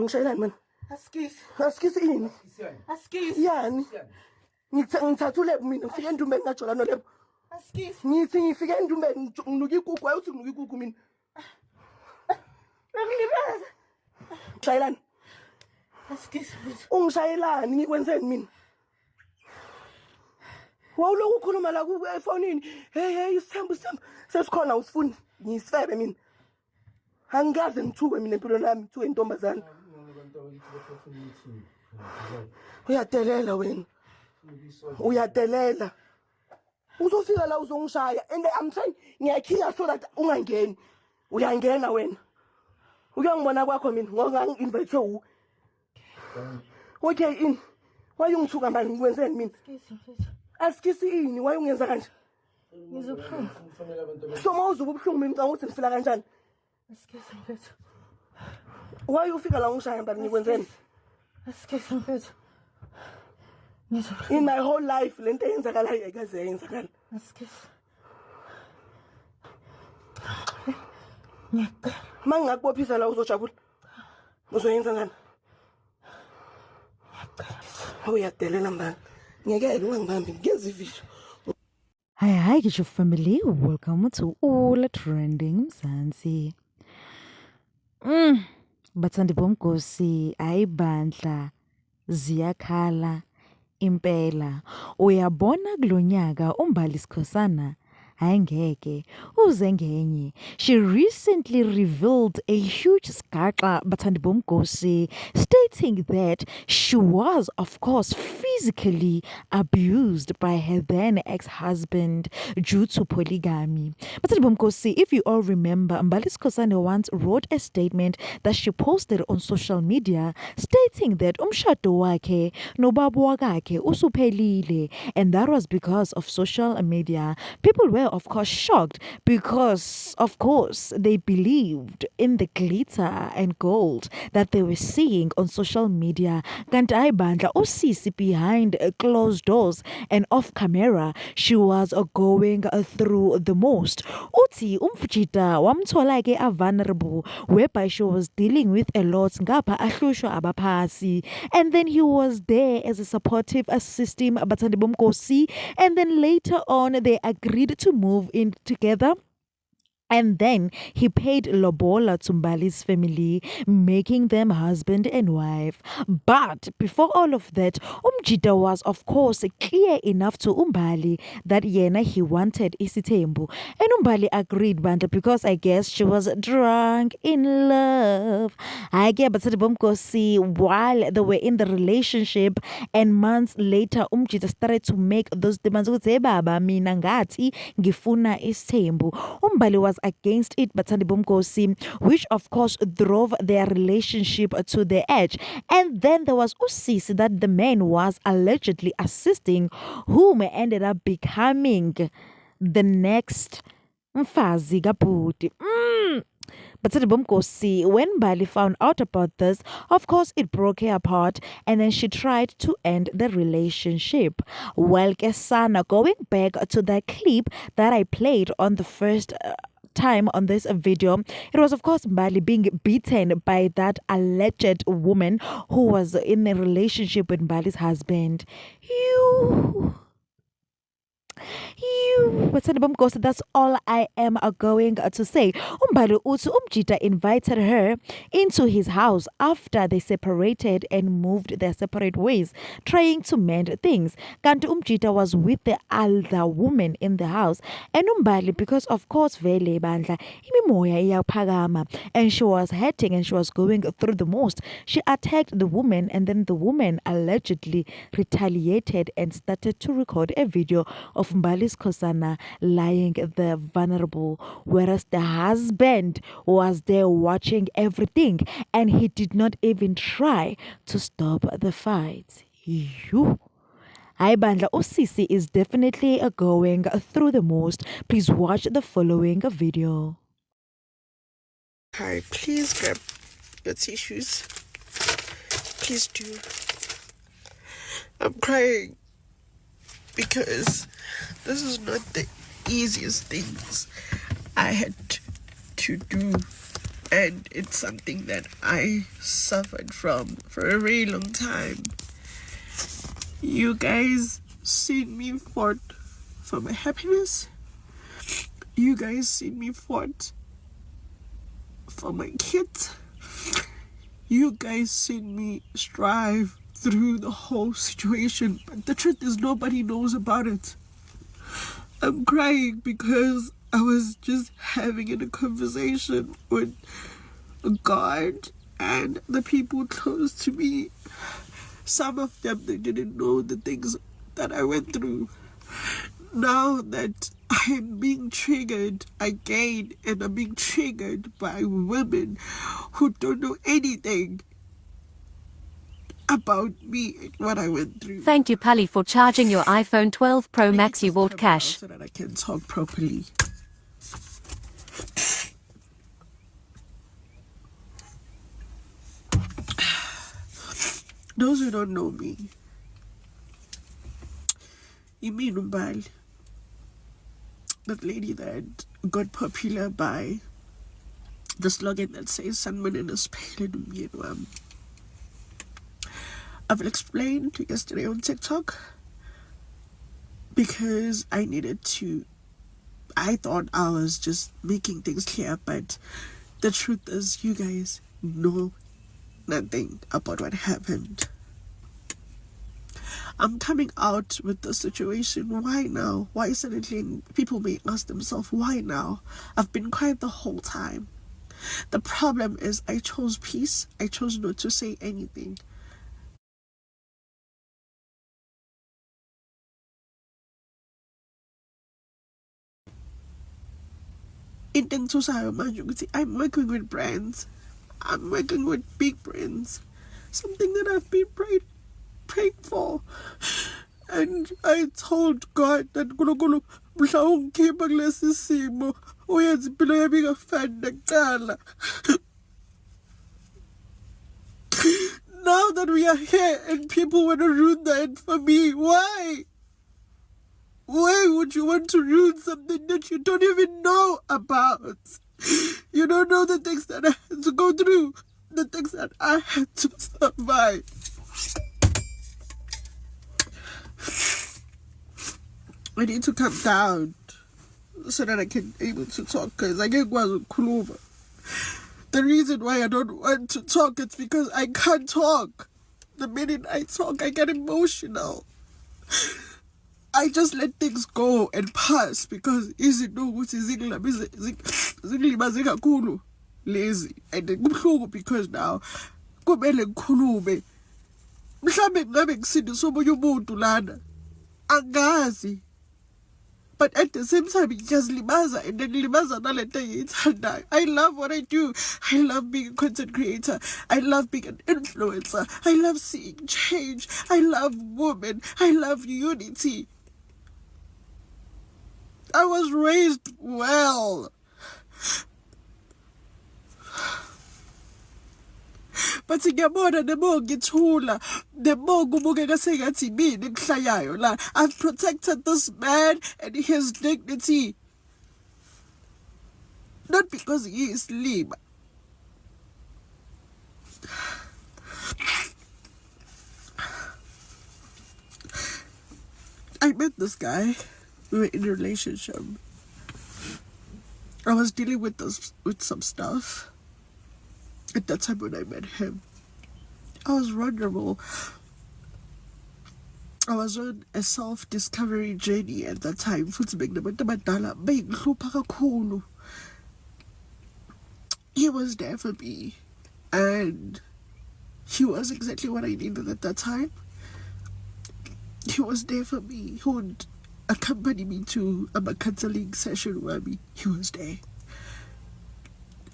ngishayelani man? Asikisi ini? Askisi. Yani. Ngithathule mina ngifike endumbeni ngajolana lebo. Askisi. Ngithi ngifike endumbeni nginuka igugu ayi uthi nginuka igugu mina. Ngilibeza. Shayelani. Askisi. Ungishayelani ngikwenzeni mina? Wawuloku ukhuluma la ku efonini. Hey Sithembu sesikhona usifuni ngiyisifebe mina. Angikaze ngithuke mina empilweni yami ngithuke intombazana. Uyadelela wena. Uyadelela. Uzofika la uzongishaya and I'm trying ngiyakhiya so that ungangeni. Uyangena wena. Uyangibona kwakho mina ngoba ngi-invite u. Okay in. Why ungithuka manje ngikwenzeni mina? Asikisi ini why ungenza kanje? Ngizobhlungu. So mawuzuba ubhlungu mina ngicanga ukuthi ngifila kanjani? Askisi mfethu. Why ufika la ungishaya manje ngikwenzeni? Askisi mfethu. In my whole life lento eyenzakalayo ayikaze yenzakala. Askisi. Nyaka. Mangakubophisa la uzojabula. Uzoyenza ngani? Uyadelela mbani? Ngeke ungangibambi ngenza ivisho. Hi, get your family. Welcome to All Trending Mzansi. Bathandi bomgosi ayibandla ziyakhala impela. Uyabona kulonyaka umbali Sikhosana ayengeke uze ngenye. She recently revealed a huge skaxa bathandi bomgosi, stating that she was of course physically abused by her then ex-husband due to polygamy. Bathandi bomgosi, if you all remember, Mbali Sikhosana once wrote a statement that she posted on social media stating that umshado wakhe nobaba wakhe usuphelile, and that was because of social media. People were of course shocked because of course they believed in the glitter and gold that they were seeing on social media. Kanti ayibandla usisi behind closed doors and off camera, she was going through the most. Uthi umfujita wamthola ke a vulnerable, whereby she was dealing with a lot ngapha ahlushwa abaphasi, and then he was there as a supportive system bathandi bomgosi, and then later on they agreed to move in together. And then he paid lobola to Mbali's family, making them husband and wife. But before all of that, Umjida was of course clear enough to Umbali that yena he wanted Isithembu. And Umbali agreed, Banda, because I guess she was drunk in love. I get but see while they were in the relationship, and months later Umjida started to make those demands. Baba mina ngathi ngifuna Isithembu. Umbali was against it, bathandi bomgosi, which of course drove their relationship to the edge. And then there was usisi that the man was allegedly assisting, whom ended up becoming the next mfazi kabhuti. But when Mbali found out about this, of course it broke her apart, and then she tried to end the relationship. Well, Kesana, going back to that clip that I played on the first time on this video, it was of course Mbali being beaten by that alleged woman who was in a relationship with Mbali's husband. That's all I am going to say. Umbali uthi Umjida invited her into his house after they separated and moved their separate ways, trying to mend things. Kanti Umjida was with the other woman in the house, and Umbali, because of course vele bandla imimoya iyaphakama, and she was hurting and she was going through the most, she attacked the woman, and then the woman allegedly retaliated and started to record a video of Mbali Sikhosana lying the vulnerable, whereas the husband was there watching everything, and he did not even try to stop the fight. Bandla usisi is definitely going through the most. Please watch the following video. Hi, please grab your tissues. Please do. I'm crying because this is not the easiest things I had to do And it's something that I suffered from for a very long time. You guys seen me fought for my happiness. You guys seen me fought for my kids. You guys seen me strive through the whole situation. But the truth is, nobody knows about it. I'm crying because I was just having a conversation with God and the people close to me. Some of them, they didn't know the things that I went through. Now that I am being triggered again, and I'm being triggered by women who don't know anything about me and what I went through. Thank you, Pali, for charging your iPhone 12 Pro Max. You bought cash. So that I can talk properly. Those who don't know me, Imi Numbal, that lady that got popular by the slogan that says "Sunman in a spale in Myanmar." I've explained yesterday on TikTok because I thought I was just making things clear, but the truth is, you guys know nothing about what happened. I'm coming out with the situation. Why now? Why suddenly? People may ask themselves, why now? I've been quiet the whole time. The problem is I chose peace. I chose not to say anything. I'm working with brands. I'm working with big brands. Something that I've been praying for. And I told God that nkulunkulu mhla ungikhipha kulesi simo uyenza impilo yami ingafani nakuqala. Now that we are here and people want to ruin that for me, why? Why would you want to ruin something that you don't even know about? You don't know the things that I had to go through, the things that I had to survive. I need to calm down so that I can be able to talk, because I get over. The reason why I don't want to talk is because I can't talk. The minute I talk, I get emotional. I just let things go and pass because izinto ukuthi zingilimaze kakhulu lazy, and kubuhlungu because now kumele ngikhulume. Mhlambe ngabe ngisindisa omunye umuntu lana angazi, but at the same time ngiyazilimaza and ngilimaza nalento engiyithandayo. I love what I do. I love being a content creator. I love being an influencer. I love seeing change. I love women. I love unity. I was raised well. But ngiyabona the more ngithula, the more kubukeka sengathi mina engihlayayo la. I've protected this man and his dignity. Not because he is slim. I met this guy. We were in a relationship. I was dealing with some stuff at that time when I met him. I was vulnerable. I was on a self-discovery journey at that time. He was there for me, and he was exactly what I needed at that time. He was there for me. He would accompany me to a counseling session where he was there.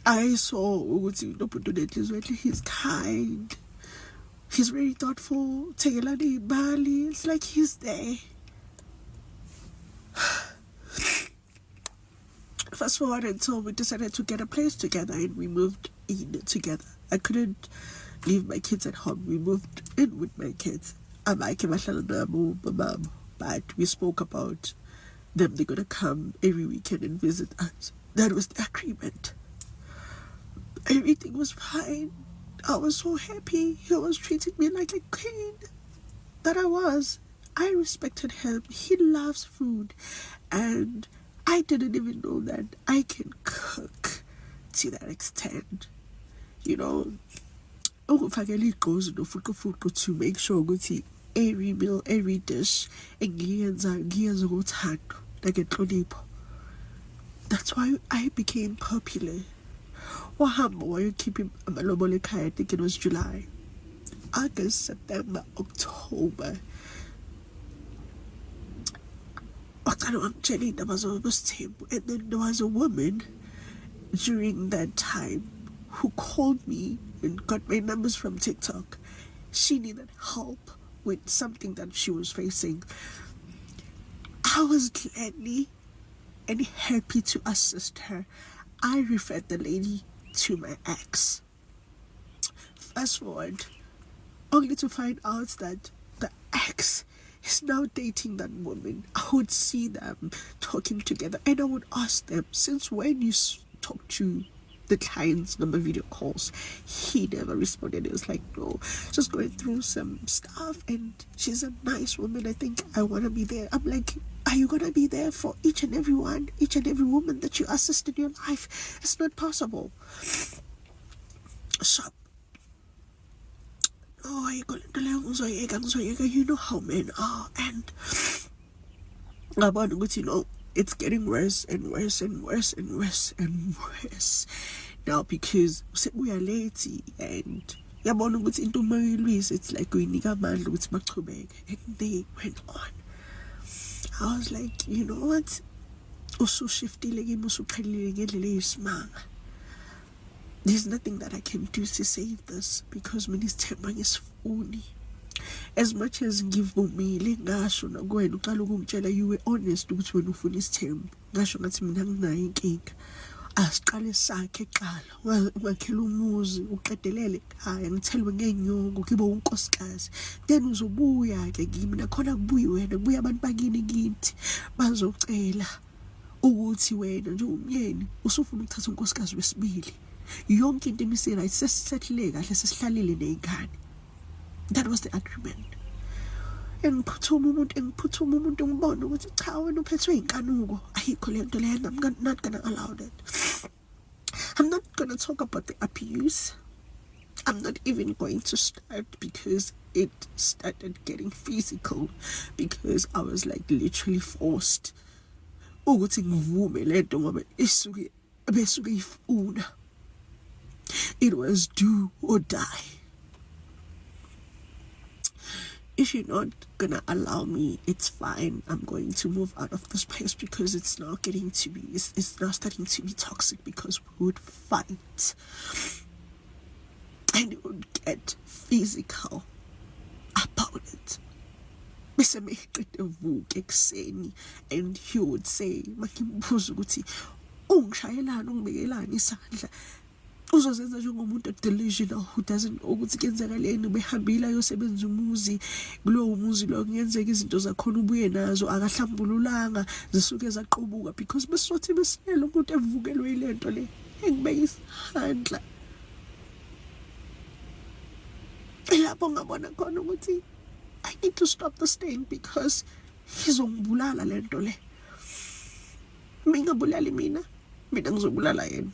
I saw he's kind. He's very thoughtful. It's like he's there. Fast forward until we decided to get a place together and we moved in together. I couldn't leave my kids at home. We moved in with my kids. But we spoke about them. They're going to come every weekend and visit us. That was the agreement. Everything was fine. I was so happy. He was treating me like a queen that I was. I respected him. He loves food. And I didn't even know that I can cook to that extent. You know, ukufakela igqozi nofuqufuqu to make sure ukuthi every meal, every dish engiyenza ngothando nangenhlonipho. That's why I became popular. Wahamba wayokhipha amalobolo ekhaya, I think it was July, August, September, October. And then there was a woman during that time who called me and got my numbers from TikTok. She needed help with something that she was facing. I was gladly and happy to assist her. I referred the lady to my ex. Fast forward, only to find out that the ex is now dating that woman. I would see them talking together and I would ask them, since when you talk to the clients number video calls? He never responded. It was like, no, just going through some stuff and she's a nice woman. I think I want to be there. I'm like, are you going to be there for each and every one, each and every woman that you assist in your life? It's not possible. Shop. Oh, you know how men are, and you know, it's getting worse and worse and worse and worse and worse now because we are late and it's like we need a man and they went on. I was like, you know what? Also there's nothing that I can do to save this because Minister is phony. As much as give me ngasho nakwena uqala ukumtshela you were honest ukuthi wena ufuna isithembu ngasho ngathi mina nginayo inkinga asiqale sakhe eqala ungakhela umuzi uqedelele ekhaya ngithelwe ngenyongo kibe unkosikazi then uzobuya ke kimi nakhona kubuyi wena kubuya abantu bakini kithi bazocela ukuthi wena nje umyeni usufuna ukuthatha unkosikazi wesibili yonke into emisela sesisethle kahle sesihlalile nezingane. That was the agreement. Engiphuthuma umuntu ngibona ukuthi cha wena uphethwe inkanuko ayikho lento le. I'm not gonna allow that. I'm not gonna talk about the abuse. I'm not even going to start because it started getting physical because I was like literally forced ukuthi ngivume lento ngoba besuke ifuna. It was do or die. If you're not gonna allow me, it's fine. I'm going to move out of this place because it's now getting to be, it's now starting to be toxic because we would fight and it would get physical about it. And he would say, uzozenza njengomuntu delusional who doesn't ukuthi kenzakaleni behambile ayosebenza umuzi kulowo muzi lo kuyenzeka izinto zakhona ubuye nazo akahlambululanga zisuke zaqobuka because besothi besiyela umuntu evukelwe ilento le engibeke isandla lapho ngabona khona ukuthi I need to stop this thing because izongibulala lento le. Mina ngabulali mina ngizobulala yena.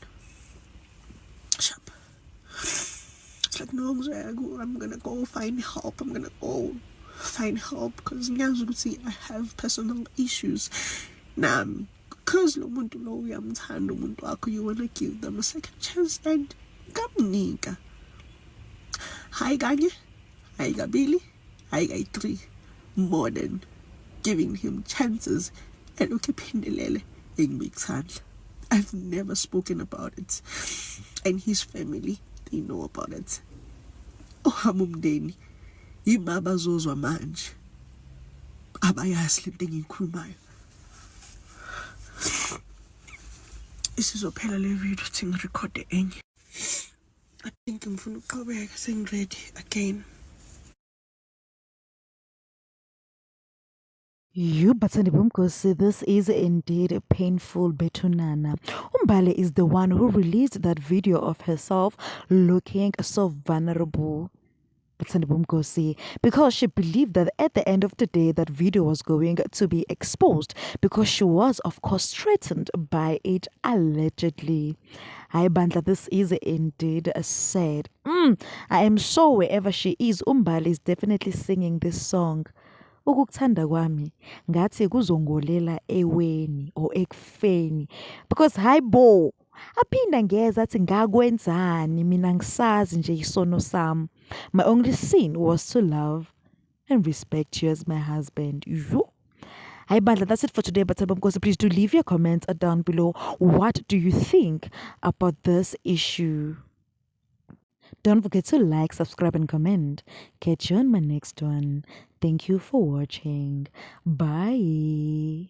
It's like, no, I'm gonna go find help. I'm gonna go find help because I have personal issues. Now, because you want to give them a second chance and kamnika. Hi Ganya, hi Gabili, hi Guy 3. More than giving him chances and ukipindelele in Mixhand. I've never spoken about it. And his family, they know about it. Ohamumdeni, imaba zozwa manje. Abayazi lento engiyikhulumayo. Isizophela le video thi ngirekhode enye. I think ngifuna ukuqhubeka sengiready again. You Batsani Bumkosi, this is indeed painful, Betunana. Umbali is the one who released that video of herself looking so vulnerable. Batsani Bumkosi, because she believed that at the end of the day that video was going to be exposed because she was of course threatened by it allegedly. Hi Bandla, this is indeed sad. I am sure wherever she is, Umbali is definitely singing this song. Ukukuthanda kwami ngathi kuzongolela eweni or ekufeni because hayibo aphinda ngeza athi ngakwenzani mina ngisazi nje isono sami. My only sin was to love and respect you as my husband. Hi Bandla, that's it for today. But please do leave your comments down below. What do you think about this issue? Don't forget to like, subscribe, and comment. Catch you on my next one. Thank you for watching. Bye.